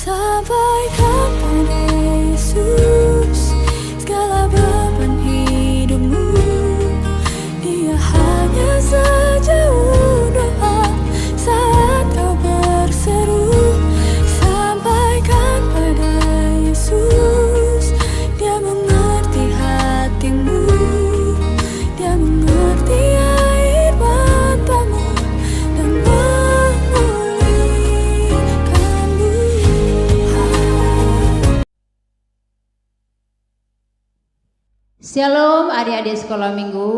Sampaikan pada Yesus segala beban hidupmu. Dia hanya sejauh doa saat kau berseru. Sampaikan pada Yesus, Dia mengerti hatimu. Dia mengerti air matamu dan memulihkanmu. Shalom adik-adik sekolah minggu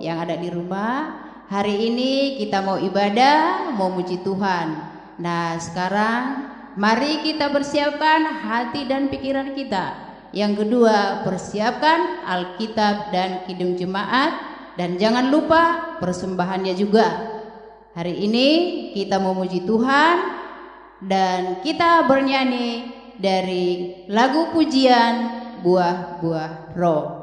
yang ada di rumah. Hari ini kita mau ibadah, mau muji Tuhan. Nah sekarang mari kita persiapkan hati dan pikiran kita. Yang kedua, persiapkan Alkitab dan Kidung Jemaat. Dan jangan lupa persembahannya juga. Hari ini kita mau muji Tuhan dan kita bernyanyi dari lagu pujian Buah-buah Roh.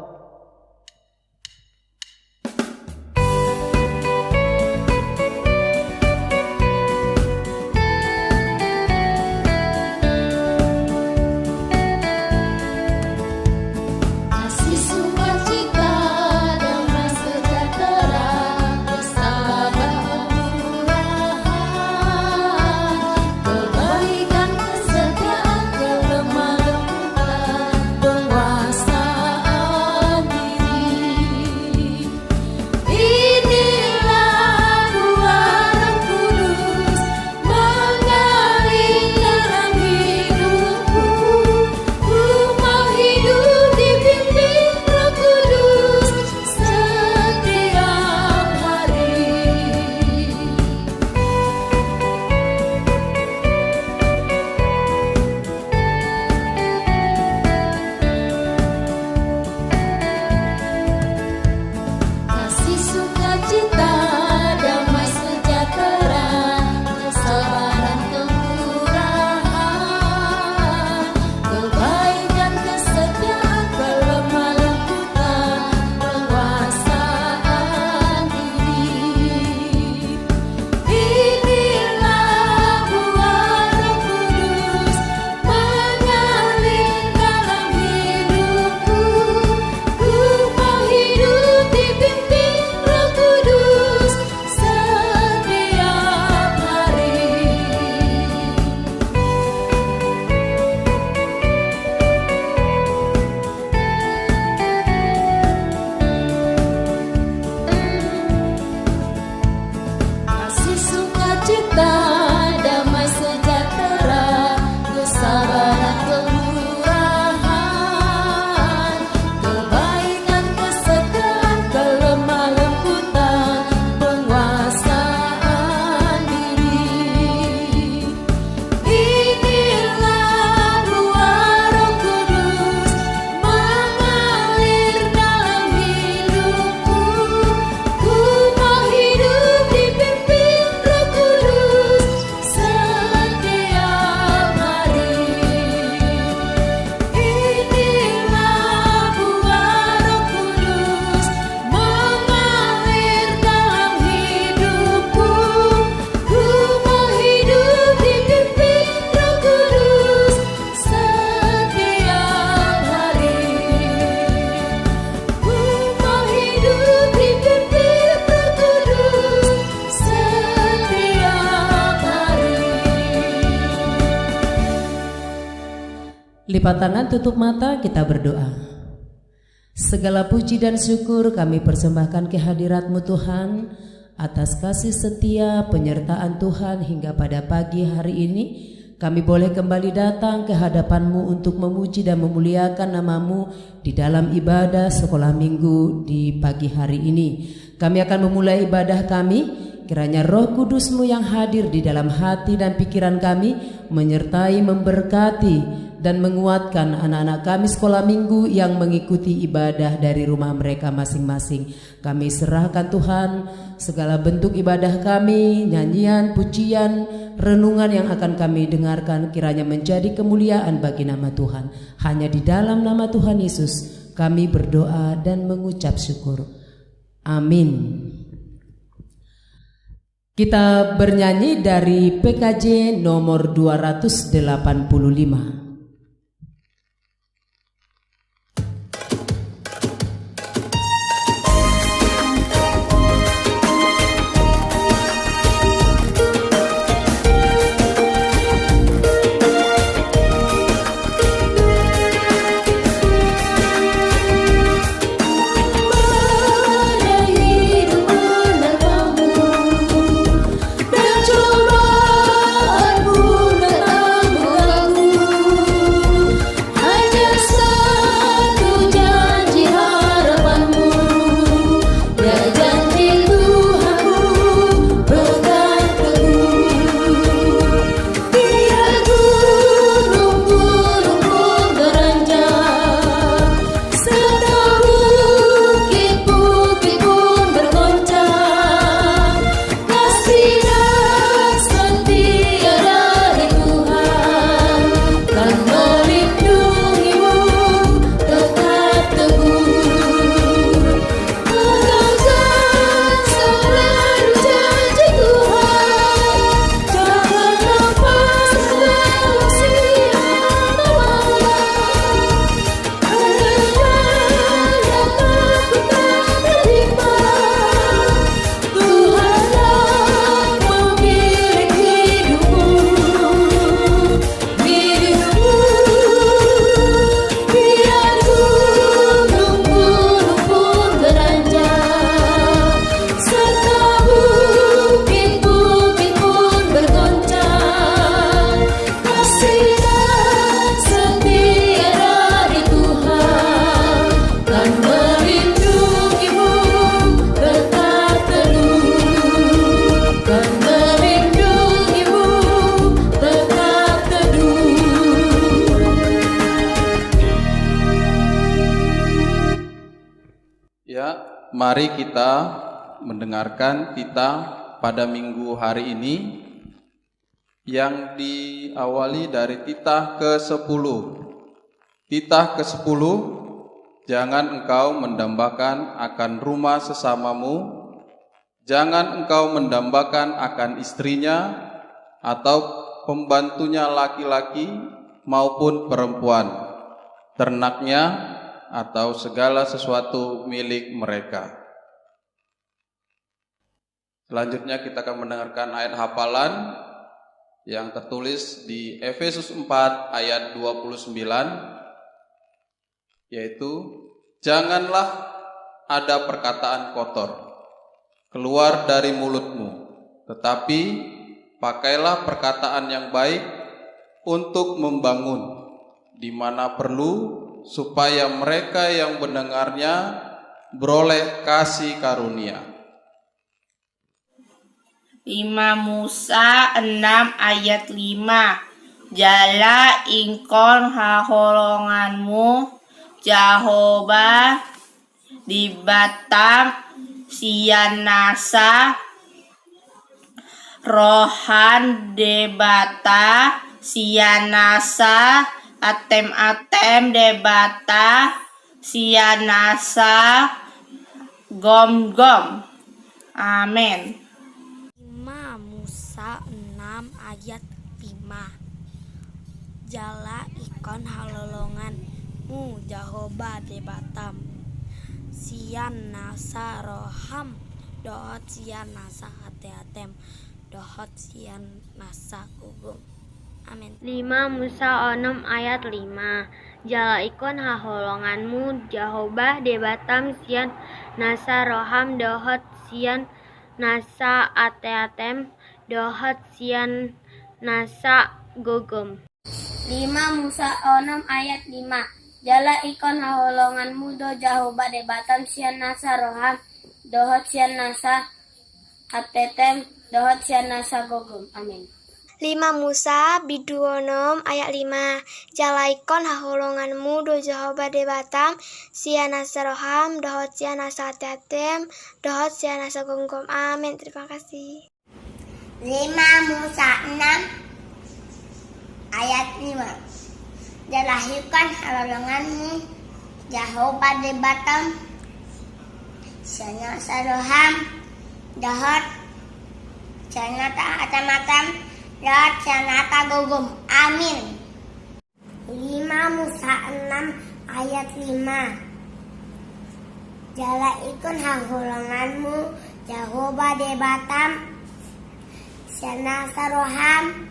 Lipat tangan, tutup mata, kita berdoa. Segala puji dan syukur kami persembahkan kehadirat-Mu Tuhan, atas kasih setia penyertaan Tuhan hingga pada pagi hari ini. Kami boleh kembali datang ke hadapan-Mu untuk memuji dan memuliakan nama-Mu di dalam ibadah sekolah minggu di pagi hari ini. Kami akan memulai ibadah kami. Kiranya Roh Kudus-Mu yang hadir di dalam hati dan pikiran kami menyertai, memberkati dan menguatkan anak-anak kami sekolah minggu yang mengikuti ibadah dari rumah mereka masing-masing. Kami serahkan Tuhan segala bentuk ibadah kami, nyanyian, pujian, renungan yang akan kami dengarkan kiranya menjadi kemuliaan bagi nama Tuhan. Hanya di dalam nama Tuhan Yesus kami berdoa dan mengucap syukur. Amin. Kita bernyanyi dari PKJ nomor 285. Mari kita mendengarkan titah pada minggu hari ini yang diawali dari titah ke-10. Titah ke-10, jangan engkau mendambakan akan rumah sesamamu, jangan engkau mendambakan akan istrinya atau pembantunya laki-laki maupun perempuan, ternaknya atau segala sesuatu milik mereka. Selanjutnya kita akan mendengarkan ayat hafalan yang tertulis di Efesus 4 ayat 29, yaitu janganlah ada perkataan kotor keluar dari mulutmu, tetapi pakailah perkataan yang baik untuk membangun di mana perlu, supaya mereka yang mendengarnya beroleh kasih karunia. 5 Musa 6 ayat 5. Jala ingkon haholonganmu Jahoba di Batam sian nasa rohan debata sian nasa atem debata sianasa gom. Amin. 5 Musa 6 ayat 5. Jala ikon halolonganmu Jahoba de Batam sian nasa roham dohot sian nasa atem dohot sian nasa gugum. Amin. 5 Musa 6 ayat 5. Jala ikon haholonganmu Jahobah de Batam sian nasa roham dohot sian nasa ateatem dohot sian nasa gogom. 5 Musa 6 ayat 5. Jala ikon haholonganmu do Jahobah de Batam sian nasa roham dohot sian nasa ateatem dohot sian nasa gogom. Amin. 5 Musa biduonom ayat 5. Jalaikon haholonganmu do Jahoba de Batam siana saroham dohot siana sateatem dohot siana sagongkom. Amin. Terima kasih. 5 Musa 6 ayat 5. Jalaikon haholonganmu Jahoba de Batam siana saroham dohot Cianata Atamatam, dohot Cianata Gogum. Amin. 5 Musa 6 ayat 5. Jala ikun hangholonganmu, Jahoba debatam, Sianasa roham,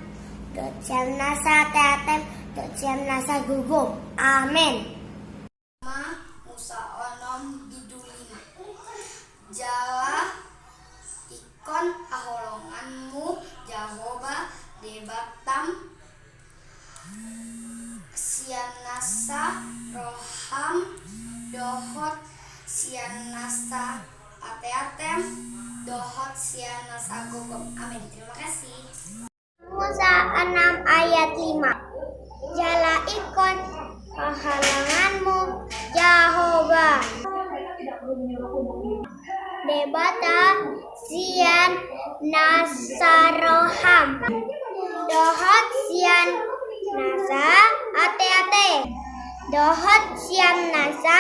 dot Sianasa teatem, dot Sianasa gugum. Amin. Musa onom didulin. Jala ikon aholonganmu, Jahoba debatam, Sianasa roham, dohot Sianasa ateatem, dohot Sianasa gogom. Amin. Terima kasih. Musa 6 ayat 5. Jala ikon halanganmu, Jahoba debata sian nasaroham, dohot sian nasa ate-ate, dohot sian nasa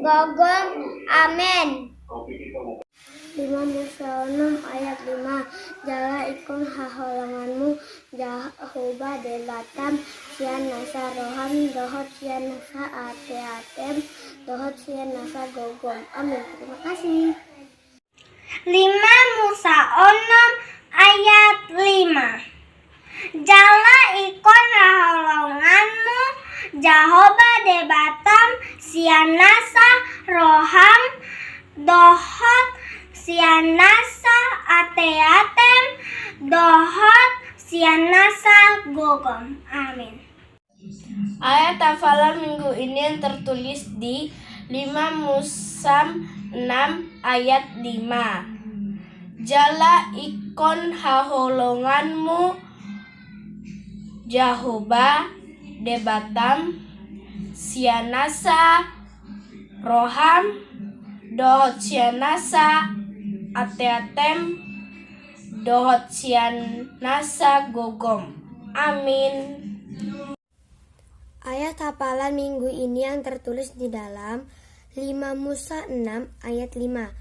gogom. Amin. 5 Musa 6 ayat 5. Jala ikon haholonganmu, Jahoba debatam, sian nasa roham, dohot sian nasa ate-atem, dohot sian nasa gogom. Amin. Terima kasih. 5 Musa 6 ayat 5. Jala ikon haholonganmu, Jahoba debatam, sian nasa roham, dohot Sianasa ateatem, dohot Sianasa gogom. Amin. Ayat hafalan minggu ini yang tertulis di 5 Musa 6 ayat 5. Jala ikon haholonganmu, Jahoba debatam, Sianasa roham, dohot Sianasa ateatem, dohot Sianasa gogom. Amin. Ayat hafalan minggu ini yang tertulis di dalam 5 Musa 6 ayat 5.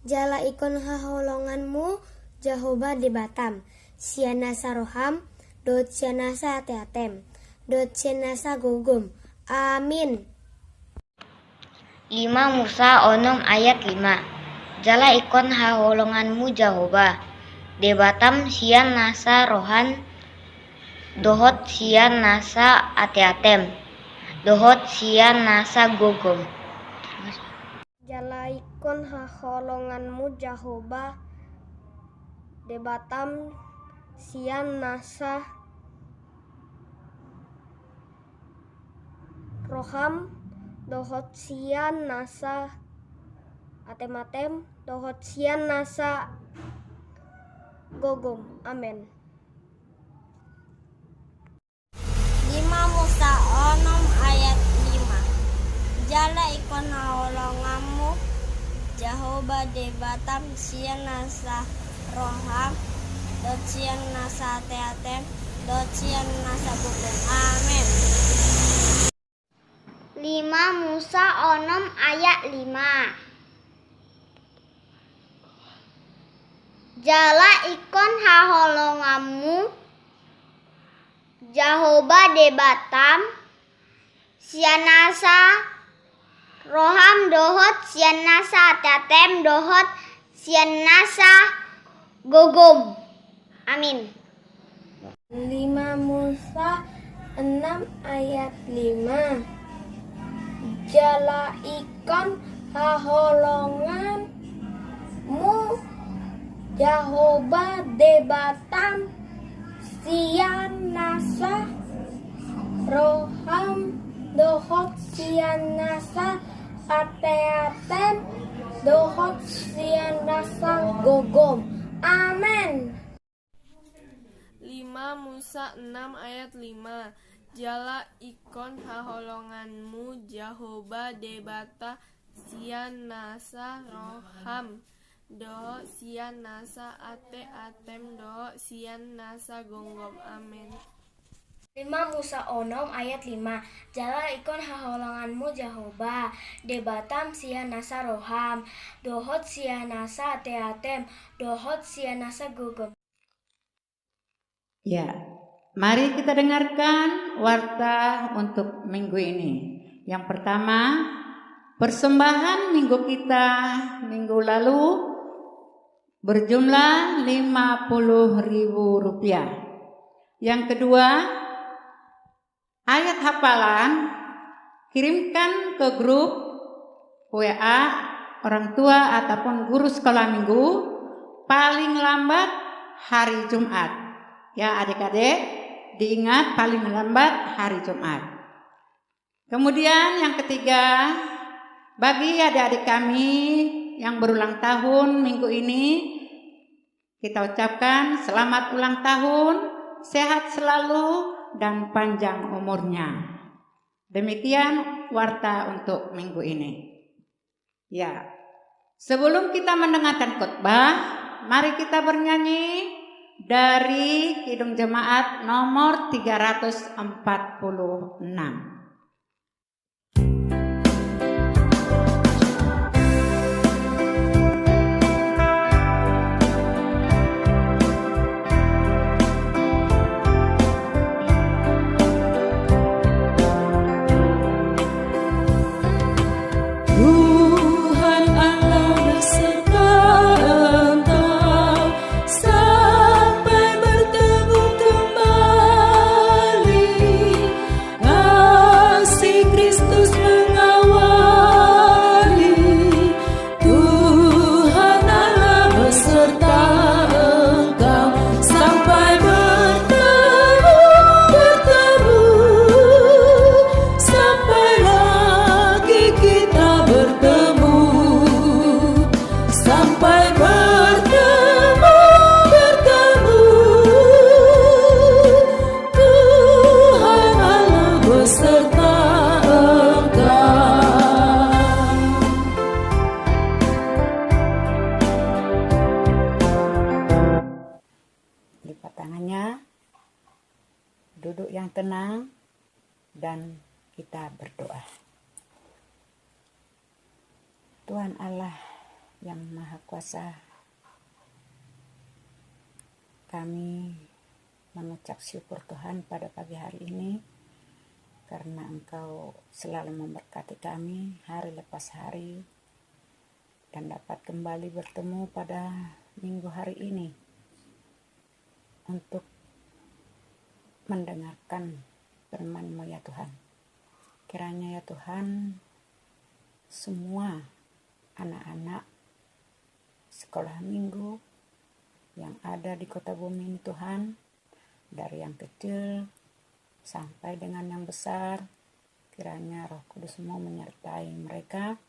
Jala ikon haholonganmu, Jahoba debatam, Sianasa roham, dohot Sianasa ateatem, dohot Sianasa gogom. Amin. 5 Musa 6 ayat 5. Jala ikon haholonganmu, Jahoba debatam, sian nasa rohan, dohot sian nasa ateatem, dohot sian nasa gogom. Jala ikon haholonganmu, Jahoba debatam, sian nasa roham, dohot sian nasa atematem, dohot sian nasa gogom. Amin. 5 Musa 6 ayat 5. Jala ikon haholonganmu, Jahoba debatam, sian nasa roham, dot sian nasa ateatem, dot sian nasa gogom. Amin. 5 Musa 6 ayat 5. Jala ikon haholonganmu, Jahoba debatam, sianasa roham, dohot sianasa ateatem, dohot sianasa gogom. Amin. 5 Musa 6 ayat 5. Jala ikon haholonganmu, Jahoba debatam, sian nasa roham, dohot sian nasa ateatem, dohot sian nasa gogom. Amin. 5 Musa 6 ayat 5. Jala ikon haholonganmu, Jahoba debata, sian nasa roham, dohot sian nasa ateatem, dohot sian nasa gonggom. Amin. 5 Musa 6 ayat 5. Jala ikon haholonganmu, Jahoba debatam, sian nasa roham, dohot sian nasa ateatem, dohot sian nasa gogom. Ya, mari kita dengarkan warta untuk minggu ini. Yang pertama, persembahan minggu kita minggu lalu berjumlah Rp50.000. Yang kedua, ayat hafalan kirimkan ke grup WA orang tua ataupun guru sekolah minggu paling lambat hari Jumat. Ya adik-adik, diingat paling lambat hari Jumat. Kemudian yang ketiga, bagi adik-adik kami yang berulang tahun minggu ini, kita ucapkan selamat ulang tahun, sehat selalu dan panjang umurnya. Demikian warta untuk minggu ini. Ya, sebelum kita mendengarkan khotbah, mari kita bernyanyi dari Kidung Jemaat nomor 346. Tuhan Allah beserta engkau sampai bertemu kembali. Kasih Kristus mengawali. Tuhan Allah beserta engkau sampai bertemu sampai lagi kita bertemu, sampai bertemu. Tuhan Allah beserta engkau. Lipat tangannya, duduk yang tenang, dan kita berdoa. Tuhan Allah yang Maha Kuasa, kami mengucap syukur Tuhan pada pagi hari ini karena Engkau selalu memberkati kami hari lepas hari dan dapat kembali bertemu pada minggu hari ini untuk mendengarkan firman-Mu ya Tuhan. Kiranya ya Tuhan, semua anak-anak sekolah minggu yang ada di kota bumi ini Tuhan, dari yang kecil sampai dengan yang besar, kiranya Roh Kudus-Mu menyertai mereka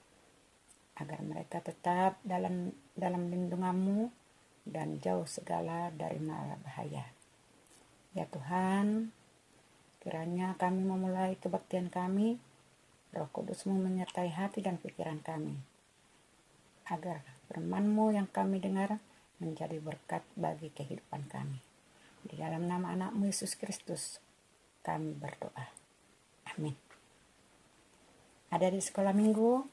agar mereka tetap dalam lindungan-Mu dan jauh segala dari mara bahaya. Ya Tuhan, kiranya kami memulai kebaktian kami, Roh Kudus-Mu menyertai hati dan pikiran kami, agar firman-Mu yang kami dengar menjadi berkat bagi kehidupan kami. Di dalam nama anak-Mu Yesus Kristus, kami berdoa. Amin. Ada di sekolah minggu,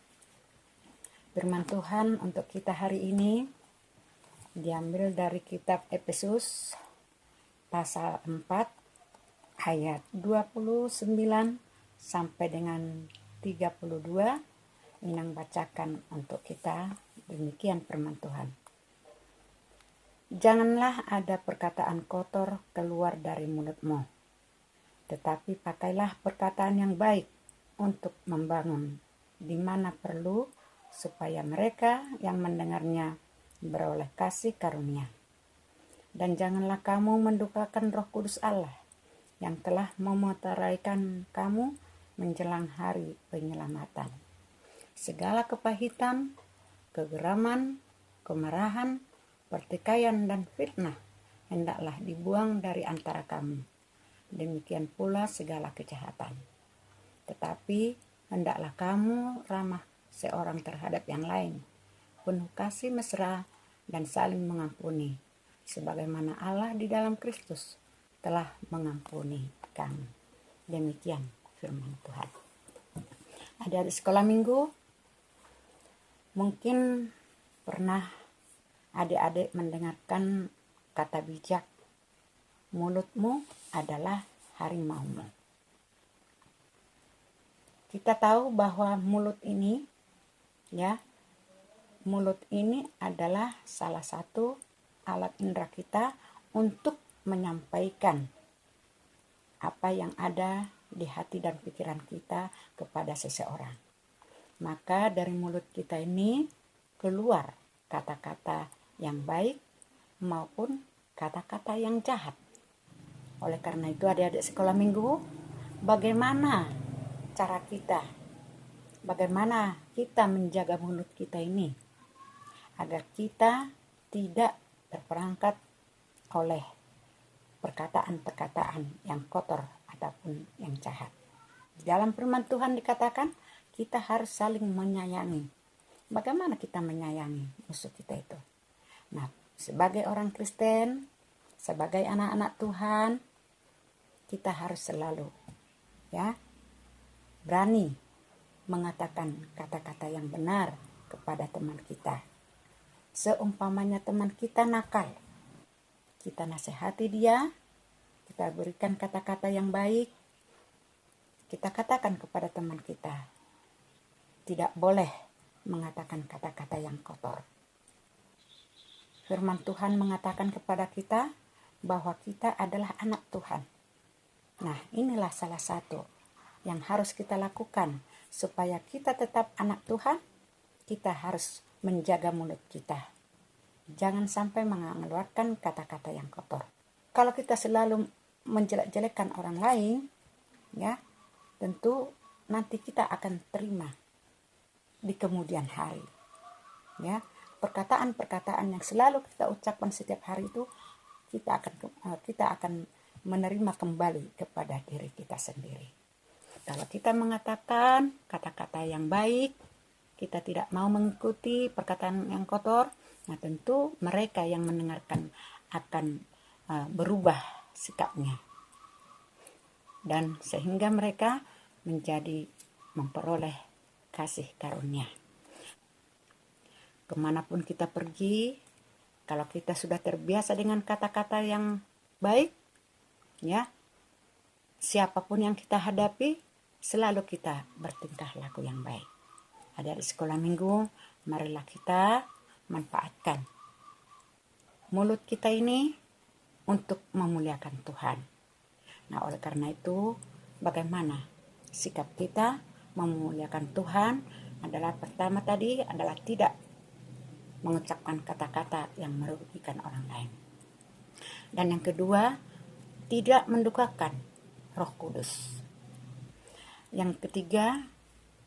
firman Tuhan untuk kita hari ini diambil dari kitab Efesus pasal 4 ayat 29 sampai dengan 32. Minang bacakan untuk kita, demikian firman Tuhan. Janganlah ada perkataan kotor keluar dari mulutmu, tetapi pakailah perkataan yang baik untuk membangun di mana perlu, supaya mereka yang mendengarnya beroleh kasih karunia. Dan janganlah kamu mendukakan Roh Kudus Allah yang telah memeteraikan kamu menjelang hari penyelamatan. Segala kepahitan, kegeraman, kemarahan, pertikaian dan fitnah hendaklah dibuang dari antara kamu. Demikian pula segala kejahatan. Tetapi hendaklah kamu ramah seorang terhadap yang lain, penuh kasih mesra dan saling mengampuni, sebagaimana Allah di dalam Kristus telah mengampuni kamu. Demikian firman Tuhan. Ada di sekolah minggu, mungkin pernah adik-adik mendengarkan kata bijak mulutmu adalah harimaumu. Kita tahu bahwa mulut ini adalah salah satu alat indera kita untuk menyampaikan apa yang ada di hati dan pikiran kita kepada seseorang. Maka dari mulut kita ini keluar kata-kata yang baik maupun kata-kata yang jahat. Oleh karena itu adik-adik sekolah minggu, bagaimana cara kita, bagaimana kita menjaga mulut kita ini agar kita tidak terperangkap oleh perkataan-perkataan yang kotor ataupun yang jahat. Di dalam firman Tuhan dikatakan kita harus saling menyayangi. Bagaimana kita menyayangi musuh kita itu? Nah, sebagai orang Kristen, sebagai anak-anak Tuhan, kita harus selalu berani mengatakan kata-kata yang benar kepada teman kita. Seumpamanya teman kita nakal, kita nasihati dia, kita berikan kata-kata yang baik, kita katakan kepada teman kita, tidak boleh mengatakan kata-kata yang kotor. Firman Tuhan mengatakan kepada kita bahwa kita adalah anak Tuhan. Nah, inilah salah satu yang harus kita lakukan supaya kita tetap anak Tuhan. Kita harus menjaga mulut kita. Jangan sampai mengeluarkan kata-kata yang kotor. Kalau kita selalu menjelek-jelekan orang lain, tentu nanti kita akan terima di kemudian hari. Perkataan-perkataan yang selalu kita ucapkan setiap hari itu kita akan menerima kembali kepada diri kita sendiri. Kalau kita mengatakan kata-kata yang baik, kita tidak mau mengikuti perkataan yang kotor, nah tentu mereka yang mendengarkan akan berubah sikapnya. Dan sehingga mereka menjadi memperoleh kasih karunia. Kemanapun kita pergi, kalau kita sudah terbiasa dengan kata-kata yang baik, siapapun yang kita hadapi, selalu kita bertingkah laku yang baik. Ada di sekolah minggu, marilah kita manfaatkan mulut kita ini untuk memuliakan Tuhan. Nah, oleh karena itu, bagaimana sikap kita memuliakan Tuhan adalah pertama tadi adalah tidak mengucapkan kata-kata yang merugikan orang lain. Dan yang kedua, tidak mendukakan Roh Kudus. Yang ketiga,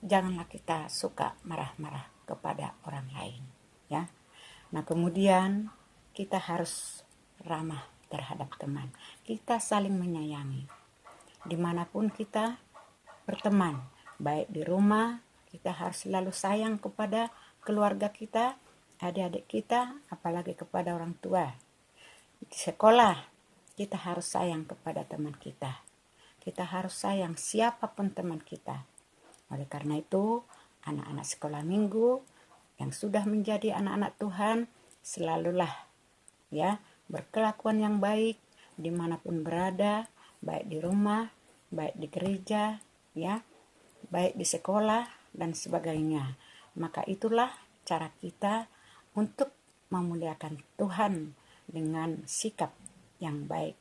janganlah kita suka marah-marah kepada orang lain. Nah, kemudian kita harus ramah terhadap teman. Kita saling menyayangi. Dimanapun kita berteman, baik di rumah, kita harus selalu sayang kepada keluarga kita, adik-adik kita, apalagi kepada orang tua. Di sekolah, kita harus sayang kepada teman kita. Kita harus sayang siapapun teman kita. Oleh karena itu, anak-anak sekolah minggu yang sudah menjadi anak-anak Tuhan, selalulah berkelakuan yang baik dimanapun berada, baik di rumah, baik di gereja, baik di sekolah dan sebagainya. Maka itulah cara kita untuk memuliakan Tuhan dengan sikap yang baik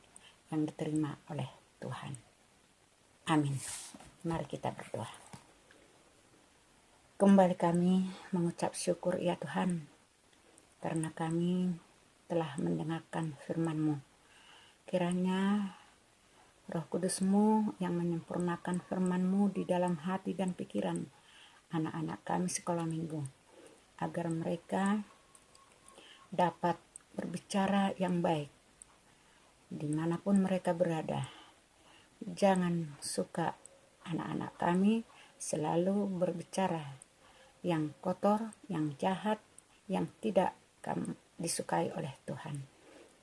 yang diterima oleh Tuhan. Amin. Mari kita berdoa. Kembali kami mengucap syukur ya Tuhan, karena kami telah mendengarkan firman-Mu. Kiranya Roh Kudus-Mu yang menyempurnakan firman-Mu di dalam hati dan pikiran anak-anak kami sekolah minggu, agar mereka dapat berbicara yang baik dimanapun mereka berada. Jangan suka anak-anak kami selalu berbicara yang kotor, yang jahat, yang tidak disukai oleh Tuhan.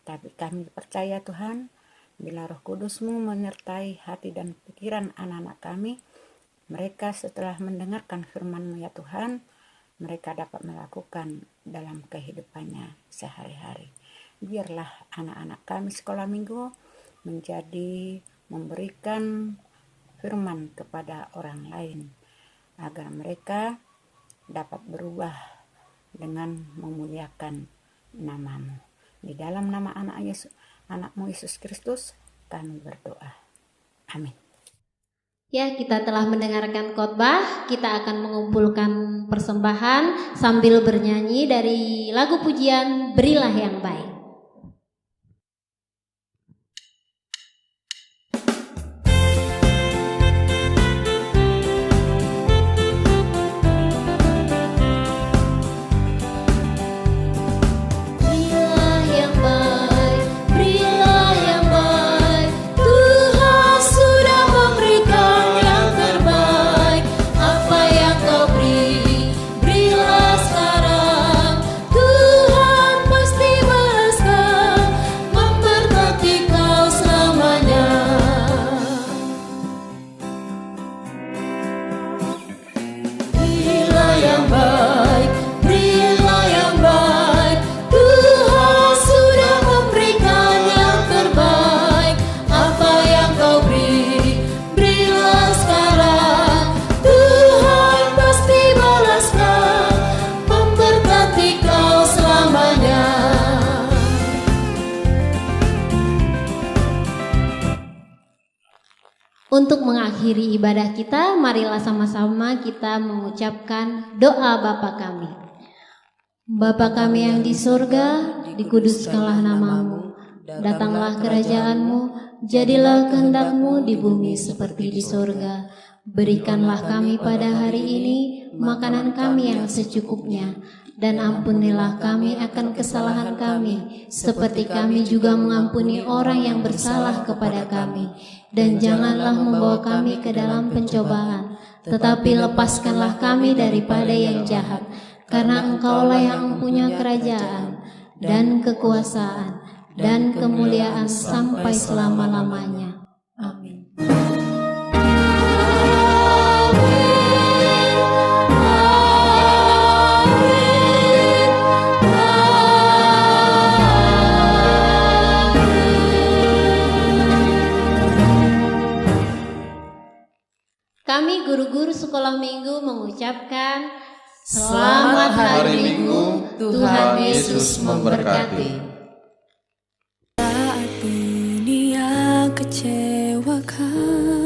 Tapi kami percaya Tuhan, bila Roh Kudus-Mu menyertai hati dan pikiran anak-anak kami, mereka setelah mendengarkan firman-Mu ya Tuhan, mereka dapat melakukan dalam kehidupannya sehari-hari. Biarlah anak-anak kami sekolah minggu menjadi memberikan firman kepada orang lain agar mereka dapat berubah dengan memuliakan namamu. Di dalam nama anakmu Yesus Kristus kami berdoa. Amin. Ya, kita telah mendengarkan khotbah. Kita akan mengumpulkan persembahan sambil bernyanyi dari lagu pujian Berilah yang Baik. Untuk mengakhiri ibadah kita, marilah sama-sama kita mengucapkan doa Bapa kami. Bapa kami yang di surga, dikuduskanlah namamu, datanglah kerajaanmu, jadilah kehendak-Mu di bumi seperti di surga. Berikanlah kami pada hari ini makanan kami yang secukupnya, dan ampunilah kami akan kesalahan kami, seperti kami juga mengampuni orang yang bersalah kepada kami. Dan janganlah membawa kami ke dalam pencobaan, tetapi lepaskanlah kami daripada yang jahat. Karena Engkaulah yang mempunyai kerajaan, dan kekuasaan, dan kemuliaan sampai selama-lamanya. Amin. Kami guru-guru sekolah minggu mengucapkan selamat hari Minggu, Tuhan Yesus memberkati. Saat dunia kecewakan,